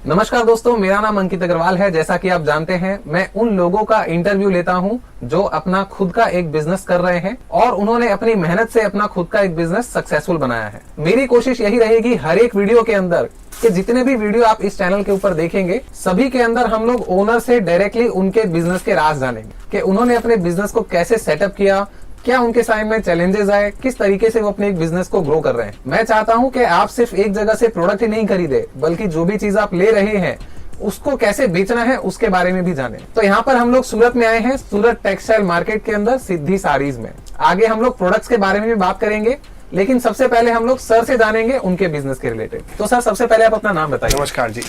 नमस्कार दोस्तों, मेरा नाम अंकित अग्रवाल है। जैसा कि आप जानते हैं, मैं उन लोगों का इंटरव्यू लेता हूं जो अपना खुद का एक बिजनेस कर रहे हैं और उन्होंने अपनी मेहनत से अपना खुद का एक बिजनेस सक्सेसफुल बनाया है। मेरी कोशिश यही रहेगी हर एक वीडियो के अंदर कि जितने भी वीडियो आप इस चैनल के ऊपर देखेंगे, सभी के अंदर हम लोग ओनर से डायरेक्टली उनके बिजनेस के राज जानेंगे कि उन्होंने अपने बिजनेस को कैसे सेटअप किया, क्या उनके सामने चैलेंजेस आए, किस तरीके से वो अपने एक बिजनेस को ग्रो कर रहे हैं। मैं चाहता हूं कि आप सिर्फ एक जगह से प्रोडक्ट ही नहीं खरीदे, बल्कि जो भी चीज आप ले रहे हैं उसको कैसे बेचना है उसके बारे में भी जाने। तो यहाँ पर हम लोग सूरत में आए हैं, सूरत टेक्सटाइल मार्केट के अंदर सिद्धि साड़ीज में। आगे हम लोग प्रोडक्ट्स के बारे में भी बात करेंगे, लेकिन सबसे पहले हम लोग सर से जानेंगे उनके बिजनेस के रिलेटेड। तो सर, सबसे पहले आप अपना नाम बताइए। नमस्कार जी।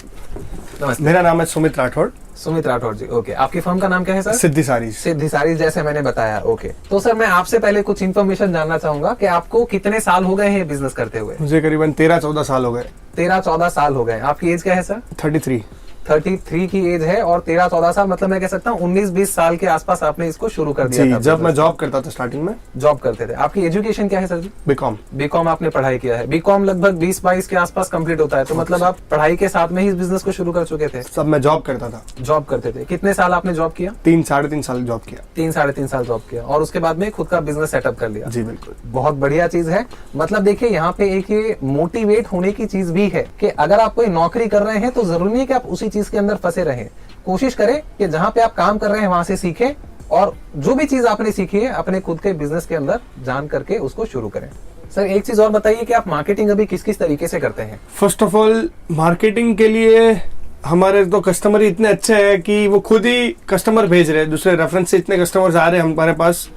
नमस्ते। मेरा नाम है सुमित राठौड़। सुमित राठौड़ जी, ओके। आपकी फर्म का नाम क्या है सर? सिद्धि साड़ीज। सिद्धि साड़ीज, जैसे मैंने बताया, ओके। तो सर, मैं आपसे पहले कुछ इन्फॉर्मेशन जानना चाहूंगा कि आपको कितने साल हो गए हैं बिजनेस करते हुए? मुझे करीबन 13-14 साल हो गए। 13-14 साल हो गए। आपकी एज क्या है सर? 33 की एज है और 13-14 साल, मतलब मैं कह सकता हूँ 19-20 साल के आसपास आपने इसको शुरू कर दिया था। जब मैं जॉब करता था, स्टार्टिंग में जॉब करते थे। आपकी एजुकेशन क्या है सर जी? बीकॉम आपने पढ़ाई किया है। बीकॉम लगभग 20-22 के आसपास कंप्लीट होता है, तो मतलब आप पढ़ाई के साथ में ही इस बिजनेस को शुरू कर चुके थे? सब मैं जॉब करता था। जॉब करते थे। कितने साल आपने जॉब किया? 3-3.5 साल जॉब किया। 3-3.5 साल जॉब किया और उसके बाद में खुद का बिजनेस सेटअप कर लिया। जी बिल्कुल, बहुत बढ़िया चीज है। मतलब देखिए, यहाँ पे एक ये मोटिवेट होने की चीज भी है कि अगर आप कोई नौकरी कर रहे हैं तो जरूरी नहीं है कि आप उसी चीज के अंदर फंसे रहें। कोशिश करें कि जहां पे आप काम कर रहे हैं वहां से सीखें और जो भी चीज आपने सीखी है अपने खुद के बिजनेस के अंदर जान करके उसको शुरू करें। सर, एक चीज और बताइए कि आप मार्केटिंग अभी किस किस तरीके से करते हैं? फर्स्ट ऑफ ऑल, मार्केटिंग के लिए हमारे तो कस्टमर ही इतने अच्छे हैं कि वो खुद ही कस्टमर भेज रहे हैं, दूसरे रेफरेंस से इतने कस्टमर्स आ रहे हैं हमारे पास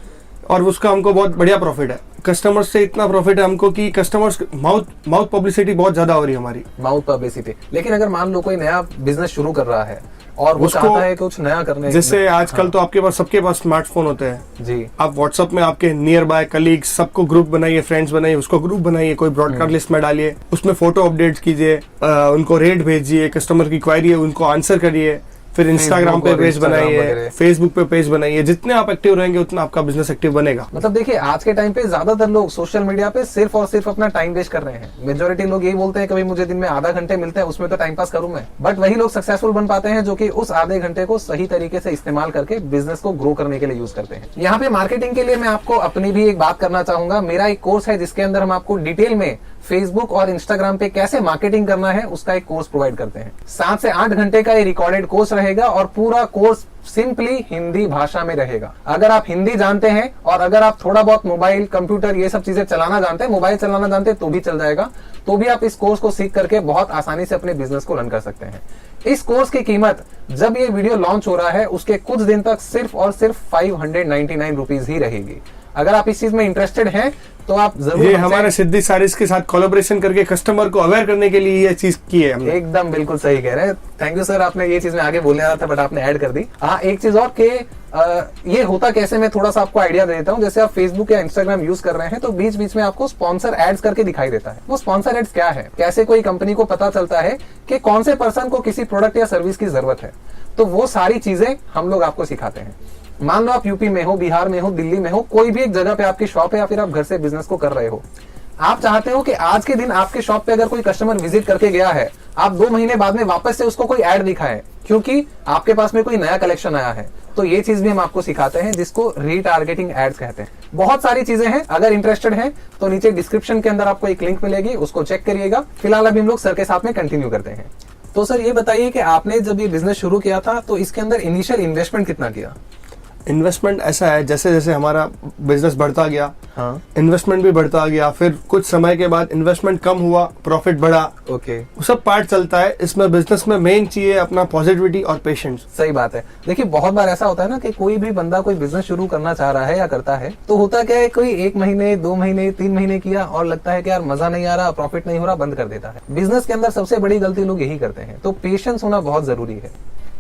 और उसका हमको बहुत बढ़िया प्रॉफिट है। कस्टमर्स से इतना प्रॉफिट है हमको कि कस्टमर्स माउथ पब्लिसिटी बहुत ज्यादा हो रही है हमारी। Mouth publicity. लेकिन अगर मान लो कोई नया बिजनेस शुरू कर रहा है और वो चाहता है कुछ नया करने, जैसे आजकल तो आपके पास सबके पास स्मार्टफोन होते हैं जी। आप व्हाट्सएप में आपके नियर बाय कलीग्स सबको ग्रुप बनाइए, फ्रेंड्स बनाइए, उसको ग्रुप बनाइए, कोई ब्रॉडकास्ट लिस्ट में डालिए, उसमें फोटो अपडेट कीजिए, उनको रेट भेजिए, कस्टमर की क्वायरी है उनको आंसर करिए, फिर इंस्टाग्राम पे पेज बनाइए, फेसबुक पे पेज बनाइए। जितने आप एक्टिव रहेंगे उतना आपका बिजनेस एक्टिव बनेगा। मतलब देखिए, आज के टाइम पे ज्यादातर लोग सोशल मीडिया पे सिर्फ और सिर्फ अपना टाइम वेस्ट कर रहे हैं। मेजोरिटी लोग यही बोलते हैं कि भाई मुझे दिन में आधा घंटे मिलते हैं, उसमें तो टाइम पास करूं मैं। बट वही लोग सक्सेसफुल बन पाते हैं जो कि उस आधे घंटे को सही तरीके से इस्तेमाल करके बिजनेस को ग्रो करने के लिए यूज करते हैं। यहाँ पे मार्केटिंग के लिए मैं आपको अपनी भी एक बात करना चाहूंगा। मेरा एक कोर्स है जिसके अंदर हम आपको डिटेल में फेसबुक और इंस्टाग्राम पे कैसे मार्केटिंग करना है उसका एक कोर्स प्रोवाइड करते हैं। 7 से 8 घंटे का ये रिकॉर्डेड कोर्स रहेगा और पूरा कोर्स सिंपली हिंदी भाषा में रहेगा। अगर आप हिंदी जानते हैं और अगर आप थोड़ा बहुत मोबाइल, कंप्यूटर, ये सब चीजें चलाना जानते हैं, मोबाइल चलाना जानते हैं तो भी चल जाएगा, तो भी आप इस कोर्स को सीख करके बहुत आसानी से अपने बिजनेस को रन कर सकते हैं। इस कोर्स की कीमत, जब ये वीडियो लॉन्च हो रहा है उसके कुछ दिन तक सिर्फ और सिर्फ 599 रुपीज ही रहेगी। अगर आप इस चीज में इंटरेस्टेड हैं तो आप जरूर, ये हमारे सिद्धि साड़ीज के साथ कोलैबोरेशन करके कस्टमर को अवेयर करने के लिए ये चीज की है हमने। एकदम बिल्कुल सही कह रहे हैं। थैंक यू सर, आपने ये चीज में आगे बोलने आ रहा था बट आपने ऐड कर दी। हाँ, एक चीज और कि ये होता कैसे, मैं थोड़ा सा आपको आइडिया दे देता हूँ। जैसे आप फेसबुक या इंस्टाग्राम यूज कर रहे हैं तो बीच बीच में आपको स्पॉन्सर एड्स करके दिखाई देता है। वो स्पॉन्सर एड्स क्या है, कैसे कोई कंपनी को पता चलता है कि कौन से पर्सन को किसी प्रोडक्ट या सर्विस की जरूरत है, तो वो सारी चीजें हम लोग आपको सिखाते हैं। मान लो आप यूपी में हो, बिहार में हो, दिल्ली में हो, कोई भी एक जगह पे आपकी शॉप है या फिर आप घर से बिजनेस को कर रहे हो। आप चाहते हो कि आज के दिन आपके शॉप पे अगर कोई कस्टमर विजिट करके गया है, आप 2 महीने बाद में वापस से उसको कोई ऐड दिखाए क्योंकि आपके पास में कोई नया कलेक्शन आया है। तो ये चीज भी हम आपको सिखाते हैं जिसको रीटारगेटिंग एड्स कहते हैं। बहुत सारी चीजें हैं, अगर इंटरेस्टेड हैं तो नीचे डिस्क्रिप्शन के अंदर आपको एक लिंक मिलेगी, उसको चेक करिएगा। फिलहाल अभी हम लोग सर के साथ में कंटिन्यू करते हैं। तो सर, ये बताइए कि आपने जब ये बिजनेस शुरू किया था तो इसके अंदर इनिशियल इन्वेस्टमेंट कितना किया? इन्वेस्टमेंट ऐसा है, जैसे जैसे हमारा बिजनेस बढ़ता गया, हाँ, इन्वेस्टमेंट भी बढ़ता गया। फिर कुछ समय के बाद इन्वेस्टमेंट कम हुआ, प्रॉफिट बढ़ा। ओके, वो सब पार्ट चलता है। इसमें बिजनेस में मेन चाहिए अपना पॉजिटिविटी और पेशेंस। सही बात है। देखिए, बहुत बार ऐसा होता है ना कि कोई भी बंदा कोई बिजनेस शुरू करना चाह रहा है या करता है तो होता क्या है, कोई 1 महीने, 2 महीने, 3 महीने किया और लगता है कि यार मजा नहीं आ रहा, प्रॉफिट नहीं हो रहा, बंद कर देता है। बिजनेस के अंदर सबसे बड़ी गलती लोग यही करते हैं। तो पेशेंस होना बहुत जरूरी है।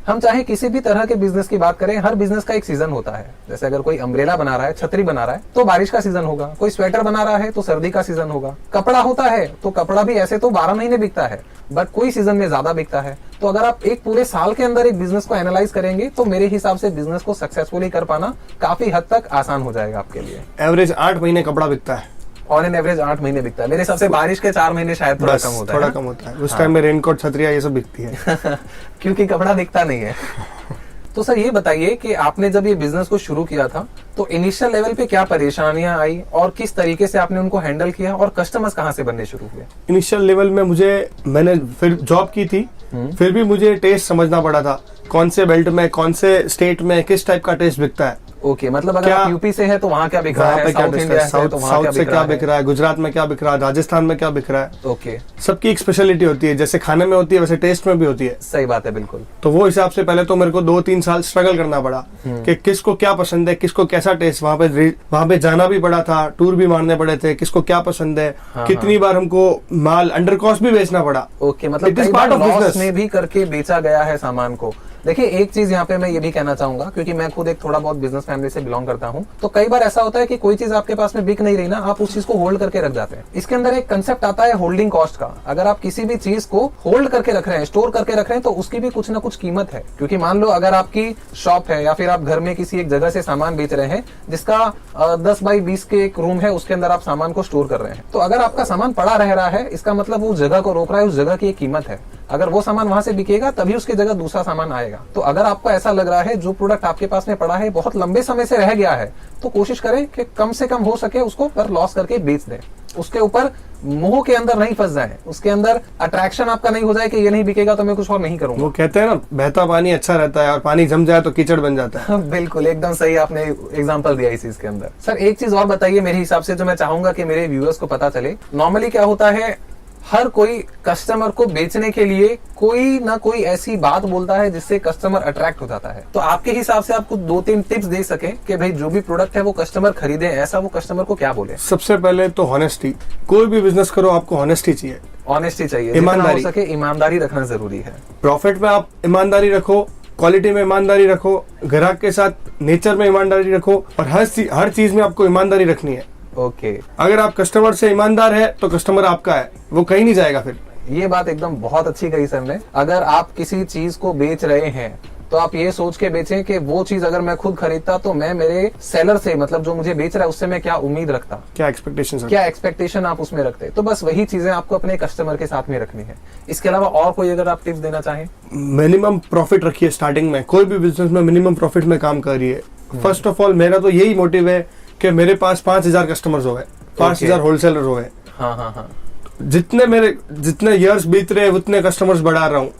हम चाहे किसी भी तरह के बिजनेस की बात करें, हर बिजनेस का एक सीजन होता है। जैसे अगर कोई अम्ब्रेला बना रहा है, छतरी बना रहा है तो बारिश का सीजन होगा, कोई स्वेटर बना रहा है तो सर्दी का सीजन होगा, कपड़ा होता है तो कपड़ा भी ऐसे तो 12 महीने बिकता है बट कोई सीजन में ज्यादा बिकता है। तो अगर आप एक पूरे साल के अंदर एक बिजनेस को एनालाइज करेंगे तो मेरे हिसाब से बिजनेस को सक्सेसफुली कर पाना काफी हद तक आसान हो जाएगा आपके लिए। एवरेज 8 महीने कपड़ा बिकता है। ऑन एन एवरेज 8 महीने बिकता है। मेरे हिसाब से बारिश के 4 महीने शायद थोड़ा बस कम होता है। थोड़ा कम होता है उस टाइम में, रेनकोट छतरिया ये सब बिकती है। क्योंकि कपड़ा दिखता नहीं है। तो सर ये बताइए कि आपने जब ये बिजनेस को शुरू किया था तो इनिशियल लेवल पे क्या परेशानियां आई और किस तरीके से आपने उनको हैंडल किया, और कस्टमर्स कहाँ से बनने शुरू हुए? इनिशियल लेवल में मैंने फिर जॉब की थी, फिर भी मुझे टेस्ट समझना पड़ा था, कौन से बेल्ट में, कौन से स्टेट में किस टाइप का टेस्ट बिकता है। ओके, मतलब अगर आप यूपी से है तो वहाँ क्या बिक रहा है, साउथ इंडिया से तो वहाँ साउथ से क्या बिक रहा है, गुजरात में क्या बिक रहा है, राजस्थान में क्या बिक रहा है। ओके, सबकी एक स्पेशलिटी होती है, जैसे खाने में होती है वैसे टेस्ट में भी होती है। सही बात है, बिल्कुल। तो वो हिसाब से पहले तो मेरे को 2-3 साल स्ट्रगल करना पड़ा कि किसको क्या पसंद है, किसको कैसा टेस्ट। वहाँ पे जाना भी पड़ा था, टूर भी मारने पड़े थे, किसको क्या पसंद है। कितनी बार हमको माल अंडर कॉस्ट भी बेचना पड़ा। ओके, मतलब कई बार लॉस में भी करके बेचा गया है सामान को। देखिए, एक चीज यहाँ पे मैं ये भी कहना चाहूंगा, क्योंकि मैं खुद एक थोड़ा बहुत बिजनेस फैमिली से बिलोंग करता हूँ, तो कई बार ऐसा होता है कि कोई चीज आपके पास में बिक नहीं रही ना, आप उस चीज को होल्ड करके रख जाते हैं। इसके अंदर एक कंसेप्ट आता है होल्डिंग कॉस्ट का। अगर आप किसी भी चीज को होल्ड करके रख रहे हैं, स्टोर करके रख रहे हैं, तो उसकी भी कुछ ना कुछ कीमत है। क्योंकि मान लो अगर आपकी शॉप है या फिर आप घर में किसी एक जगह से सामान बेच रहे हैं जिसका 10 बाई 20 के एक रूम है, उसके अंदर आप सामान को स्टोर कर रहे हैं, तो अगर आपका सामान पड़ा रह रहा है, इसका मतलब उस जगह को रोक रहा है, उस जगह की एक कीमत है। अगर वो सामान वहां से बिकेगा तभी उसकी जगह दूसरा सामान आएगा। तो अगर आपको ऐसा लग रहा है जो प्रोडक्ट आपके पास में पड़ा है बहुत लंबे समय से रह गया है, तो कोशिश करें कि कम से कम हो सके उसको पर लॉस करके बेच दें। उसके ऊपर मोह के अंदर नहीं फंस जाए, उसके अंदर अट्रैक्शन आपका नहीं हो जाए कि ये नहीं बिकेगा तो मैं कुछ और नहीं करूंगा। वो कहते हैं ना, बहता पानी अच्छा रहता है और पानी जम जाए तो कीचड़ बन जाता है। बिल्कुल, एकदम सही आपने एग्जांपल दिया इस चीज के अंदर। सर एक चीज और बताइए मेरे हिसाब से, जो मैं चाहूंगा कि मेरे व्यूअर्स को पता चले। नॉर्मली क्या होता है, हर कोई कस्टमर को बेचने के लिए कोई ना कोई ऐसी बात बोलता है जिससे कस्टमर अट्रैक्ट हो जाता है। तो आपके हिसाब से आप कुछ 2-3 टिप्स दे सके कि भाई जो भी प्रोडक्ट है वो कस्टमर खरीदे, ऐसा वो कस्टमर को क्या बोले? सबसे पहले तो ऑनेस्टी। कोई भी बिजनेस करो आपको ऑनेस्टी चाहिए, ऑनेस्टी चाहिए, ईमानदारी। हो सके ईमानदारी रखना जरूरी है। प्रॉफिट में आप ईमानदारी रखो, क्वालिटी में ईमानदारी रखो, ग्राहक के साथ नेचर में ईमानदारी रखो, और हर चीज में आपको ईमानदारी रखनी है। ओके, अगर आप कस्टमर से ईमानदार है तो कस्टमर आपका है, वो कहीं नहीं जाएगा। फिर ये बात एकदम बहुत अच्छी कही सर ने। अगर आप किसी चीज को बेच रहे हैं तो आप ये सोच के बेचें कि वो चीज अगर मैं खुद खरीदता तो मैं मेरे सेलर से, मतलब जो मुझे बेच रहा है, उससे मैं क्या उम्मीद रखता, क्या एक्सपेक्टेशन आप उसमें रखते। तो बस वही चीजें आपको अपने कस्टमर के साथ में रखनी है। इसके अलावा और कोई अगर आप टिप्स देना चाहें? मिनिमम प्रॉफिट रखिए स्टार्टिंग में। कोई भी बिजनेस में मिनिमम प्रॉफिट में काम करिए। फर्स्ट ऑफ ऑल मेरा तो यही मोटिव है कि मेरे पास 5000 कस्टमर्स हो गए, 5000 होलसेलर हो गए। हाँ। जितने ईयर्स बीत रहे हैं उतने कस्टमर्स बढ़ा रहा हूँ।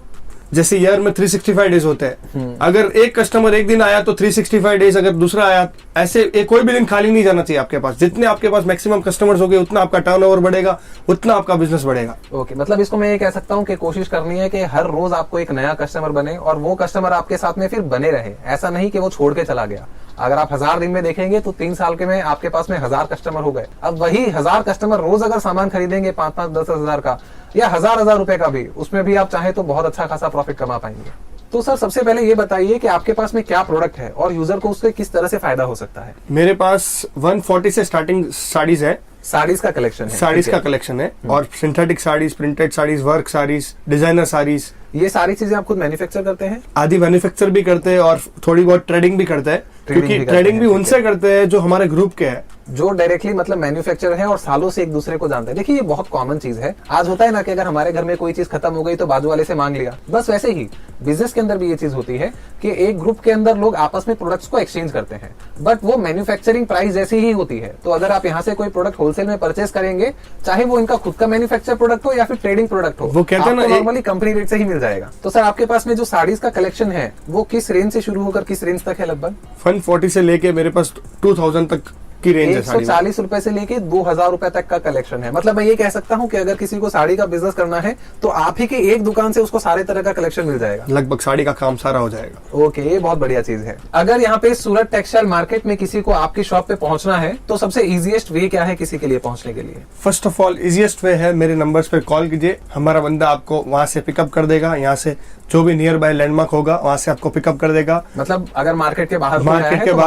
जैसे ईयर में 365 डेज होते हैं, अगर एक कस्टमर एक दिन आया तो 365 डेज, अगर दूसरा आया, ऐसे कोई भी दिन खाली नहीं जाना चाहिए आपके पास। जितने आपके पास मैक्सिमम कस्टमर्स हो गए उतना आपका टर्नओवर बढ़ेगा, उतना आपका बिजनेस बढ़ेगा। ओके, मतलब इसको मैं ये कह सकता हूँ कि कोशिश करनी है कि हर रोज आपको एक नया कस्टमर बने और वो कस्टमर आपके साथ में फिर बने रहे। ऐसा नहीं कि वो छोड़ के चला गया। अगर आप 1000 दिन में देखेंगे तो 3 साल के में आपके पास में 1000 कस्टमर हो गए। अब वही 1000 कस्टमर रोज अगर सामान खरीदेंगे 5-5, 10 हजार का या 1000 रुपए का भी, उसमें भी आप चाहे तो बहुत अच्छा खासा प्रॉफिट कमा पाएंगे। तो सर सबसे पहले ये बताइए कि आपके पास में क्या प्रोडक्ट है और यूजर को उससे किस तरह से फायदा हो सकता है? मेरे पास 140 से स्टार्टिंग साड़ीज है। साड़ीज का कलेक्शन है? साड़ीज का कलेक्शन है, और synthetic saris, printed saris, work saris, designer saris. ये सारी चीजें आप खुद मैन्युफैक्चर करते हैं? आदि मैन्युफैक्चर भी करते हैं और थोड़ी बहुत ट्रेडिंग भी करते हैं, क्योंकि ट्रेडिंग भी उनसे करते हैं जो हमारे ग्रुप के हैं, जो डायरेक्टली मतलब मैन्युफैक्चर है और सालों से एक दूसरे को जानते हैं। देखिए ये बहुत कॉमन चीज है। आज होता है ना कि अगर हमारे घर में कोई चीज खत्म हो गई तो बाजू वाले से मांग लिया, बस वैसे ही बिजनेस के अंदर भी ये चीज होती है कि एक ग्रुप के अंदर लोग आपस में प्रोडक्ट्स को एक्सचेंज करते हैं, बट वो मैन्युफैक्चरिंग प्राइस जैसी ही होती है। तो अगर आप यहाँ से कोई प्रोडक्ट होलसेल में परचेस करेंगे, चाहे वो इनका खुद का मैन्युफैक्चर प्रोडक्ट हो या फिर ट्रेडिंग प्रोडक्ट हो, वो कहते हैं ना नॉर्मली कंपनी रेट से ही मिल जाएगा। तो सर आपके पास में जो साड़ीज का कलेक्शन है वो किस रेंज से शुरू होकर किस रेंज तक है? लगभग 140 से लेके मेरे पास 2000 तक की रेंज है। 140 रुपए से लेके 2000 रुपए तक का कलेक्शन है। मतलब मैं ये कह सकता हूँ कि अगर किसी को साड़ी का बिजनेस करना है तो आप ही की एक दुकान से उसको सारे तरह का कलेक्शन मिल जाएगा। लगभग साड़ी का काम सारा हो जाएगा। ओके, ये बहुत बढ़िया चीज है। अगर यहाँ पे सूरत टेक्सटाइल मार्केट में किसी को आपकी शॉप पे पहुंचना है तो सबसे इजीएस्ट वे क्या है किसी के लिए पहुंचने के लिए? First of all easiest way है, मेरे नंबर्स पे कॉल कीजिए, हमारा बंदा आपको वहां से पिकअप कर देगा। यहाँ से जो भी नियर बाय लैंडमार्क होगा वहां से आपको पिकअप कर देगा। मतलब अगर मार्केट के बाहर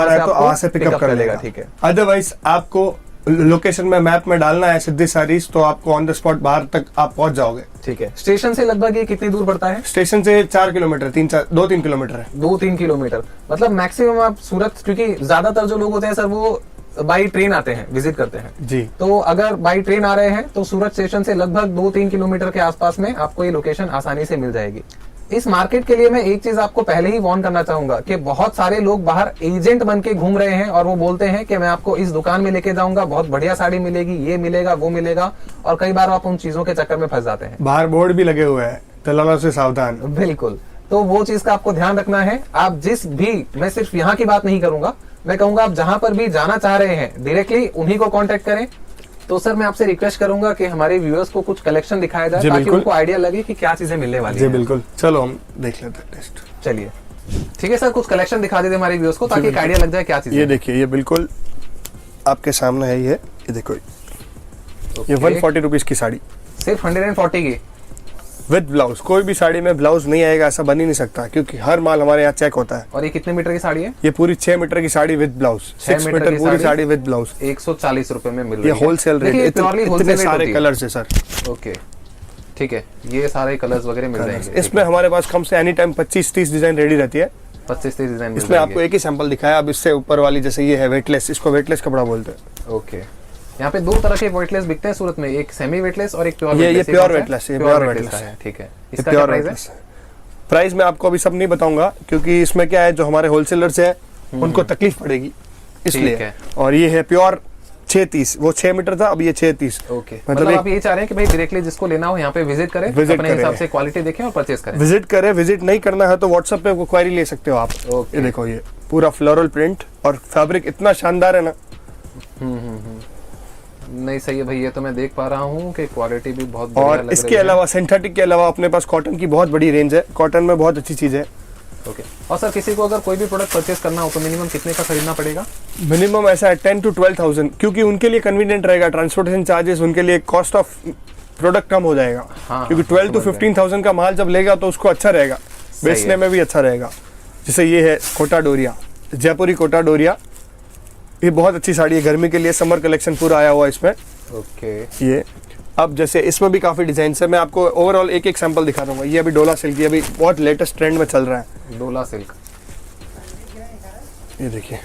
है तो वहां से पिकअप कर लेगा। ठीक है। अदरवाइज आपको लोकेशन में मैप में डालना है सिद्धि साड़ीज, तो आपको ऑन द स्पॉट बाहर तक आप पहुंच जाओगे। ठीक है। स्टेशन से लगभग ये कितनी दूर पड़ता है? स्टेशन से 4 किलोमीटर, 2-3 किलोमीटर है। 2-3 किलोमीटर। मतलब मैक्सिमम आप सूरत, क्योंकि ज्यादातर जो लोग होते हैं सर वो बाई ट्रेन आते हैं, विजिट करते हैं जी। तो अगर बाई ट्रेन आ रहे हैं तो सूरत स्टेशन से लगभग 2-3 किलोमीटर के आसपास में आपको ये लोकेशन आसानी से मिल जाएगी। इस मार्केट के लिए मैं एक चीज आपको पहले ही वार्न करना चाहूंगा कि बहुत सारे लोग बाहर एजेंट बन के घूम रहे हैं और वो बोलते हैं कि मैं आपको इस दुकान में लेके जाऊंगा, बहुत बढ़िया साड़ी मिलेगी, ये मिलेगा, वो मिलेगा, और कई बार आप उन चीजों के चक्कर में फंस जाते हैं। बाहर बोर्ड भी लगे हुए हैं, दलालों से सावधान। बिल्कुल, तो वो चीज का आपको ध्यान रखना है। आप जिस भी, मैं सिर्फ यहाँ की बात नहीं करूंगा, मैं कहूंगा आप जहां पर भी जाना चाह रहे हैं डायरेक्टली उन्हीं को कांटेक्ट करें। तो सर मैं आपसे रिक्वेस्ट करूंगा कि हमारे व्यूअर्स को कुछ कलेक्शन दिखाया जाए ताकि उनको आइडिया लगे कि क्या चीजें मिलने वाली जी हैं। बिल्कुल, चलो हम देख लेते हैं टेस्ट। चलिए ठीक है सर, कुछ कलेक्शन दिखा दीजिए हमारे व्यूअर्स को ताकि एक आइडिया लग जाए क्या चीज ये देखिए, ये बिल्कुल आपके सामने है, ये देखो, ये 140 रुपीज की साड़ी, सिर्फ 140 की विद ब्लाउज। कोई भी साड़ी में ब्लाउज नहीं आएगा ऐसा बन ही नहीं सकता, क्योंकि हर माल हमारे यहाँ चेक होता है। और ये कितने मीटर की साड़ी है? ये पूरी 6 मीटर की साड़ी विद ब्लाउज, 6 मीटर पूरी साड़ी विद ब्लाउज, 140 रुपए में मिल रही ये है। Wholesale rate. इतने सारे है। कलर्स है सर। ओके ठीक है, ये सारे कलर्स वगैरह मिल जाएंगे। इसमें हमारे पास कम से एनी टाइम 25-30 डिजाइन रेडी रहती है। 25-30 डिजाइन। इसमें आपको एक ही सैंपल दिखाया, अब इससे ऊपर वाली जैसे ये है वेटलेस, इसको वेटलेस कपड़ा बोलते हैं। ओके, यहाँ पे दो तरह के वेटलेस बिकते हैं सूरत में, एक सेमी वेटलेस और एक प्योर। ये प्योर वेटलेस, ये प्योर वेटलेस है। ठीक है, इसका क्या प्राइस है? प्राइस मैं आपको अभी सब नहीं बताऊंगा, क्योंकि इसमें क्या है, जो हमारे होलसेलर्स है उनको तकलीफ पड़ेगी इसलिए। और ये है प्योर 630, वो 6 मीटर था, अब ये 630। ओके, मतलब आप ये चाह रहे हैं कि भाई डायरेक्टली जिसको लेना हो यहाँ पे विजिट करें, अपने हिसाब से क्वालिटी देखें और परचेस करें। विजिट करें, विजिट नहीं करना है तो व्हाट्सएप पे क्वारी ले सकते हो आप। ये देखो, ये पूरा फ्लोरल प्रिंट और फैब्रिक इतना शानदार है ना। नहीं सही है भाई, ये तो मैं देख पा रहा हूँ कि क्वालिटी भी बहुत बढ़िया लग रही है। और इसके अलावा सिंथेटिक के अलावा अपने पास कॉटन की बहुत बड़ी रेंज है, कॉटन में बहुत अच्छी चीज है। ओके, और सर किसी को अगर कोई भी प्रोडक्ट परचेस करना हो तो मिनिमम कितने का खरीदना पड़ेगा? मिनिमम ऐसा है 10 to 12,000, क्योंकि उनके लिए कन्वीनियंट रहेगा, ट्रांसपोर्टेशन चार्जेस, उनके लिए कॉस्ट ऑफ प्रोडक्ट कम हो जाएगा। क्योंकि 12 to 15,000 का माल जब लेगा तो उसको अच्छा रहेगा, बेचने में भी अच्छा रहेगा। जैसे ये है कोटा डोरिया, जयपुरी कोटा डोरिया, ये बहुत अच्छी साड़ी है, गर्मी के लिए समर कलेक्शन पूरा आया हुआ है इसमें। ओके, ये अब जैसे इसमें भी काफी डिजाइन है, मैं आपको ओवरऑल एक एक सैंपल दिखा दूंगा। ये अभी डोला सिल्क, ये अभी बहुत लेटेस्ट ट्रेंड में चल रहा है, डोला सिल्क। ये देखिए,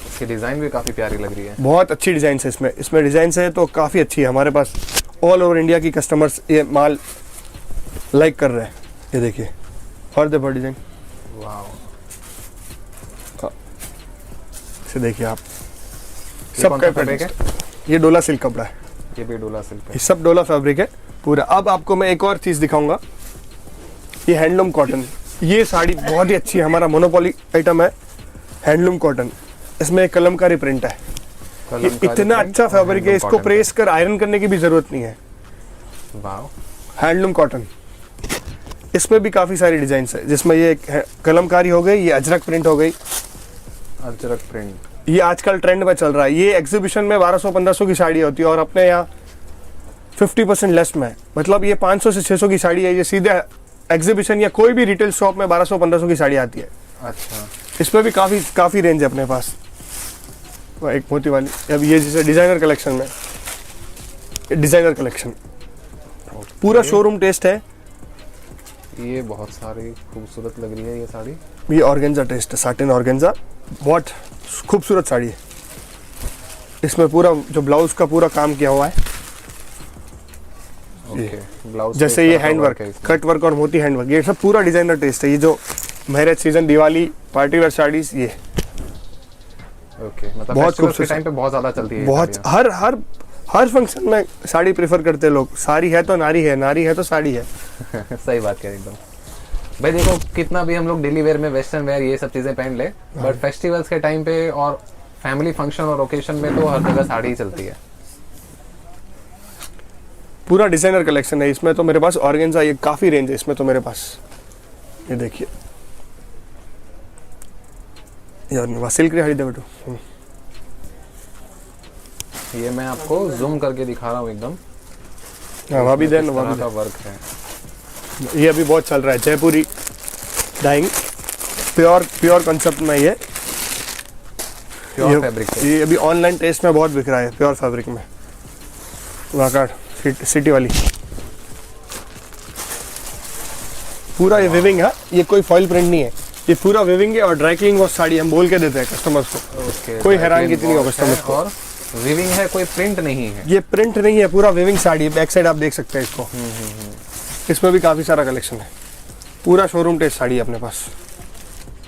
इसकी डिजाइन भी काफी प्यारी लग रही है, बहुत अच्छी डिजाइन है इसमें डिजाइन है तो काफी अच्छी है। हमारे पास ऑल ओवर इंडिया की कस्टमर्स ये माल लाइक कर रहे हैं। ये देखिए, और देखो डिजाइन, वाओ, इसे देखिए आप, सब फैब्रिक है, ये डोला सिल्क कपड़ा है, ये भी डोला सिल्क है, ये सब डोला फैब्रिक है पूरा। अब आपको मैं एक और चीज दिखाऊंगा, ये हैंडलूम कॉटन। ये साड़ी बहुत ही अच्छी है, हमारा मोनोपोली आइटम है, हैंडलूम कॉटन। इसमें कलमकारी प्रिंट है, ये इतना अच्छा फैब्रिक है, इसको प्रेस कर आयरन करने की भी जरूरत नहीं है। Wow, handloom cotton. इसमें भी काफी सारी डिजाइन है, जिसमें ये कलमकारी हो गई, ये अजरक प्रिंट हो गई, अजरक प्रिंट, ये आजकल ट्रेंड में चल रहा है। ये एग्जीबिशन में 1200-1500 की साड़ी होती है और अपने यहाँ 50% लेस में है, मतलब ये 500 से 600 की साड़ी है। ये सीधे एग्जीबिशन या कोई भी रिटेल शॉप में 1200-1500 की साड़ी आती है। अच्छा, इसमें भी काफी रेंज है अपने पास। एक मोती वाली, अब ये जैसे डिजाइनर कलेक्शन में, डिजाइनर कलेक्शन पूरा शोरूम टेस्ट है। ये बहुत सारी खूबसूरत लग रही है ये साड़ी, ये ऑर्गेन्जा टेस्ट है, साटिन ऑर्गेन्जा, बहुत खूबसूरत साड़ी है। इसमें पूरा जो ब्लाउज का पूरा काम किया हुआ है। ओके, ब्लाउज जैसे ये हैंड वर्क, कट वर्क और मोती हैंड वर्क, ये सब पूरा डिजाइनर टेस्ट है। ये जो marriage season, Diwali, party wear saris, ये ओके, मतलब बहुत खूबसूरत टाइम पे बहुत ज्यादा चलती है, बहुत हर फंक्शन में साड़ी प्रेफर करते हैं लोग। साड़ी है तो नारी है, नारी है तो साड़ी है। सही बात कह एकदम भाई। देखो कितना भी हम लोग डेली वेयर में वेस्टर्न वेयर ये सब चीजें पहन ले, बट फेस्टिवल्स के टाइम पे और फैमिली फंक्शन और ओकेशन में तो हर जगह साड़ी ही चलती है। पूरा डिजाइनर कलेक्शन है इसमें तो मेरे पास। ऑर्गेन्जा ये काफी रेंज है इसमें तो मेरे पास। ये देखिए, यार सिल्क खरीदे बेटू, ये मैं आपको जूम करके दिखा रहा हूँ एकदम। वहाँ भी देन, वहाँ का वर्क है। ये अभी बहुत चल रहा है, जयपुरी डाइंग, प्योर कंसेप्ट में ये प्योर फैब्रिक। ये अभी ऑनलाइन टेस्ट में बहुत बिक रहा है प्योर फैब्रिक में। वहाँ का सिटी वाली पूरा ये विविंग है, ये कोई फॉइल प्रिंट नहीं है, ये पूरा विविंग है और ड्राई क्लीनिंग वॉश साड़ी हम बोल के देते हैं कस्टमर्स को। ओके, कोई हैरानगी नहीं हो कस्टमर्स को। और विविंग है, कोई प्रिंट नहीं है। ये प्रिंट नहीं है, पूरा विविंग साड़ी है। बैक साइड आप देख सकते हैं इसको। इसमें भी काफी सारा कलेक्शन है। पूरा शोरूम टेस्ट साड़ी है अपने पास,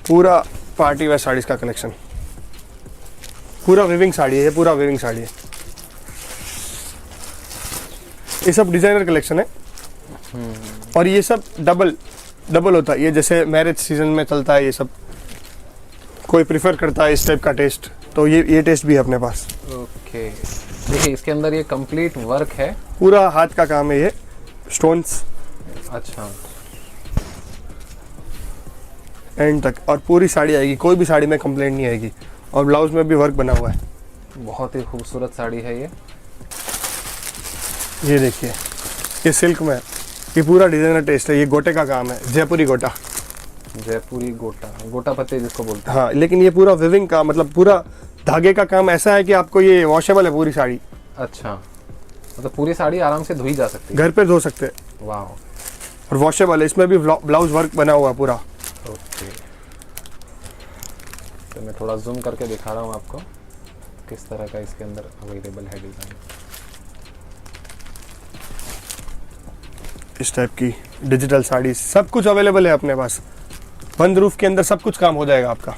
पूरा पार्टी वेयर साड़ीज का कलेक्शन। पूरा विविंग साड़ी है, ये पूरा विविंग साड़ी है। ये सब डिजाइनर कलेक्शन है और ये सब डबल होता है। ये जैसे मैरिज सीजन में चलता है, ये सब कोई प्रिफर करता है इस टाइप का टेस्ट, तो ये टेस्ट भी है अपने पास। ओके, देखिए इसके अंदर ये कंप्लीट वर्क है, पूरा हाथ का काम है, ये स्टोन्स अच्छा एंड तक। और पूरी साड़ी आएगी, कोई भी साड़ी में कंप्लेंट नहीं आएगी। और ब्लाउज में भी वर्क बना हुआ है। बहुत ही खूबसूरत साड़ी है ये। ये देखिए, ये सिल्क में, ये पूरा डिजाइनर टेस्ट है। ये गोटे का काम है, जयपुरी गोटा, जयपुरी गोटा, गोटा पत्ते जिसको बोलते हैं। हाँ। लेकिन ये पूरा विविंग का मतलब पूरा धागे का काम ऐसा है कि आपको ये वॉशेबल है पूरी साड़ी। अच्छा, मतलब पूरी साड़ी आराम से धोई जा सकती है, घर पे धो सकते हैं वाह। और वॉशेबल है। इसमें भी ब्लाउज वर्क बना हुआ है पूरा। ओके, तो मैं थोड़ा जूम करके दिखा रहा हूँ आपको किस तरह का इसके अंदर अवेलेबल है डिज़ाइन। इस टाइप की डिजिटल साड़ी सब कुछ अवेलेबल है अपने पास। बंद रूफ के अंदर सब कुछ काम हो जाएगा आपका।